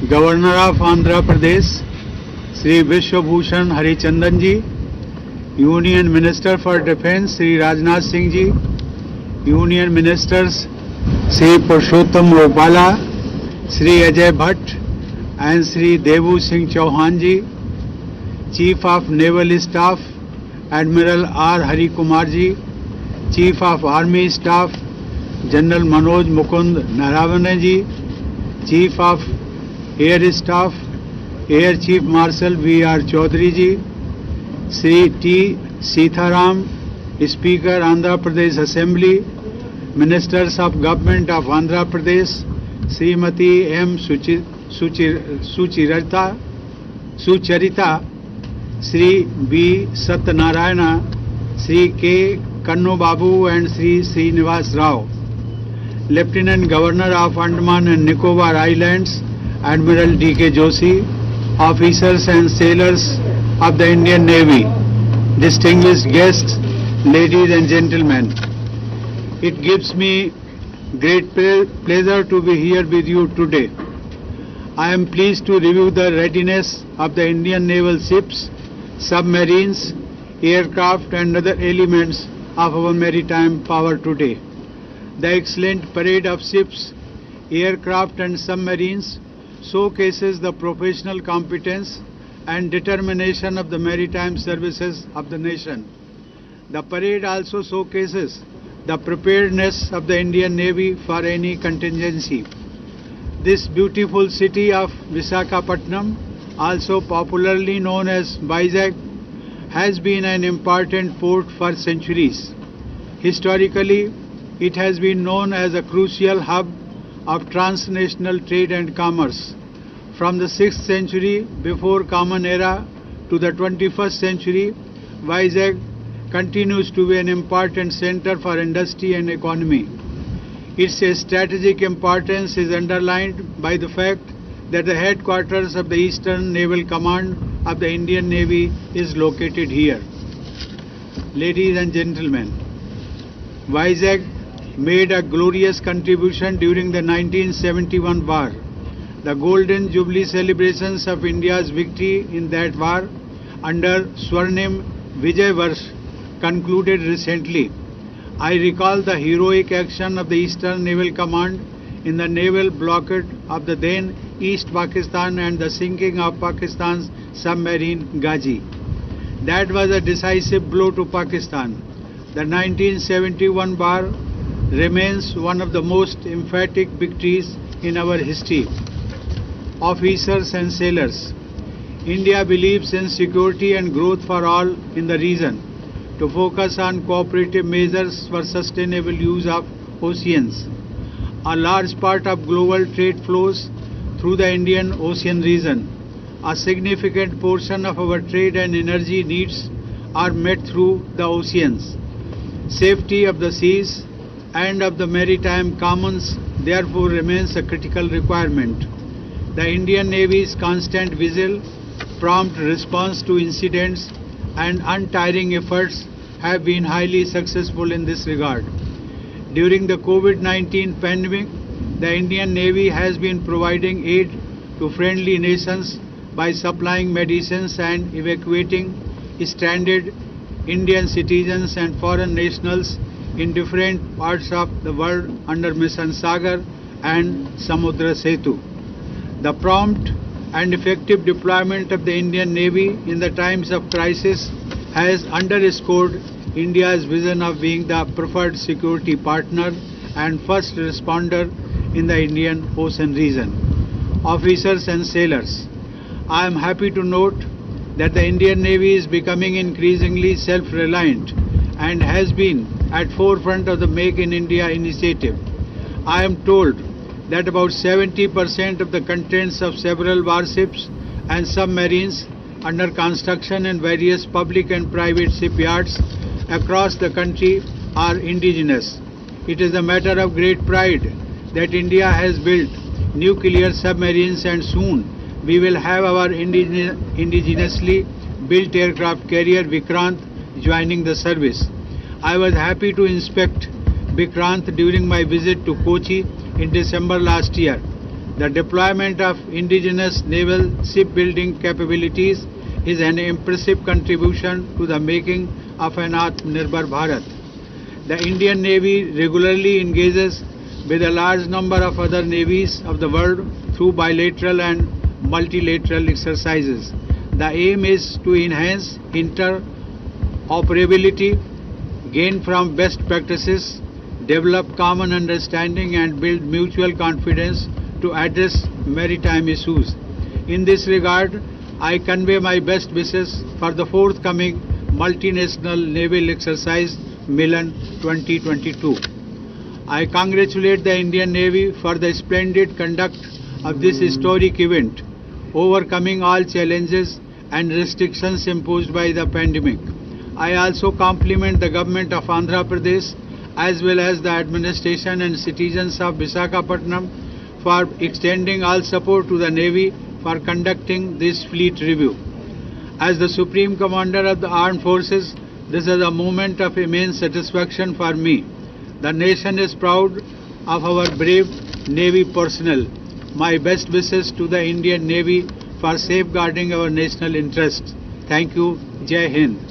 Governor of Andhra Pradesh, Sri Vishwabhushan Harichandan Ji, Union Minister for Defence, Sri Rajnath Singh Ji, Union Ministers, Sri Purushottam Rupala, Sri Ajay Bhatt, and Sri Devu Singh Chauhan Ji, Chief of Naval Staff, Admiral R. Hari Kumar Ji, Chief of Army Staff, General Manoj Mukund Narawane Ji, Chief of Air Staff, Air Chief Marshal V.R. Chaudhary Ji, Sri T. Sitharam, Speaker Andhra Pradesh Assembly, Ministers of Government of Andhra Pradesh, Srimati M. Sucharita, Sri B. Satyanarayana, Sri K. Kannu Babu and Sri Srinivas Rao, Lieutenant Governor of Andaman and Nicobar Islands, Admiral D.K. Joshi, officers and sailors of the Indian Navy, distinguished guests, ladies and gentlemen. It gives me great pleasure to be here with you today. I am pleased to review the readiness of the Indian naval ships, submarines, aircraft and other elements of our maritime power today. The excellent parade of ships, aircraft and submarines showcases the professional competence and determination of the maritime services of the nation. The parade also showcases the preparedness of the Indian Navy for any contingency. This beautiful city of Visakhapatnam, also popularly known as Vizag, has been an important port for centuries. Historically, it has been known as a crucial hub of transnational trade and commerce. From the 6th century before Common Era to the 21st century, Vizag continues to be an important center for industry and economy. Its strategic importance is underlined by the fact that the headquarters of the Eastern Naval Command of the Indian Navy is located here. Ladies and gentlemen, Vizag made a glorious contribution during the 1971 war. The Golden Jubilee celebrations of India's victory in that war under Swarnim Vijay Varsh concluded recently. I recall the heroic action of the Eastern Naval Command in the naval blockade of the then East Pakistan and the sinking of Pakistan's submarine Ghazi. That was a decisive blow to Pakistan. The 1971 war remains one of the most emphatic victories in our history. Officers and sailors, India believes in security and growth for all in the region, to focus on cooperative measures for sustainable use of oceans. A large part of global trade flows through the Indian Ocean region. A significant portion of our trade and energy needs are met through the oceans. Safety of the seas and of the maritime commons therefore remains a critical requirement. The Indian Navy's constant vigil, prompt response to incidents and untiring efforts have been highly successful in this regard. During the COVID-19 pandemic, the Indian Navy has been providing aid to friendly nations by supplying medicines and evacuating stranded Indian citizens and foreign nationals in different parts of the world under Mission Sagar and Samudra Setu. The prompt and effective deployment of the Indian Navy in the times of crisis has underscored India's vision of being the preferred security partner and first responder in the Indian Ocean region. Officers and sailors, I am happy to note that the Indian Navy is becoming increasingly self-reliant and has been at forefront of the Make in India initiative. I am told that about 70% of the contents of several warships and submarines under construction in various public and private shipyards across the country are indigenous. It is a matter of great pride that India has built nuclear submarines, and soon we will have our indigenously built aircraft carrier Vikrant joining the service. I was happy to inspect Vikrant during my visit to Kochi in December last year. The deployment of indigenous naval shipbuilding capabilities is an impressive contribution to the making of an Atmanirbhar Bharat. The Indian Navy regularly engages with a large number of other navies of the world through bilateral and multilateral exercises. The aim is to enhance interoperability, gain from best practices, develop common understanding and build mutual confidence to address maritime issues. In this regard, I convey my best wishes for the forthcoming multinational naval exercise Milan 2022. I congratulate the Indian Navy for the splendid conduct of this historic event, overcoming all challenges and restrictions imposed by the pandemic. I also compliment the government of Andhra Pradesh as well as the administration and citizens of Visakhapatnam for extending all support to the Navy for conducting this fleet review. As the Supreme Commander of the Armed Forces, this is a moment of immense satisfaction for me. The nation is proud of our brave Navy personnel. My best wishes to the Indian Navy for safeguarding our national interests. Thank you. Jai Hind.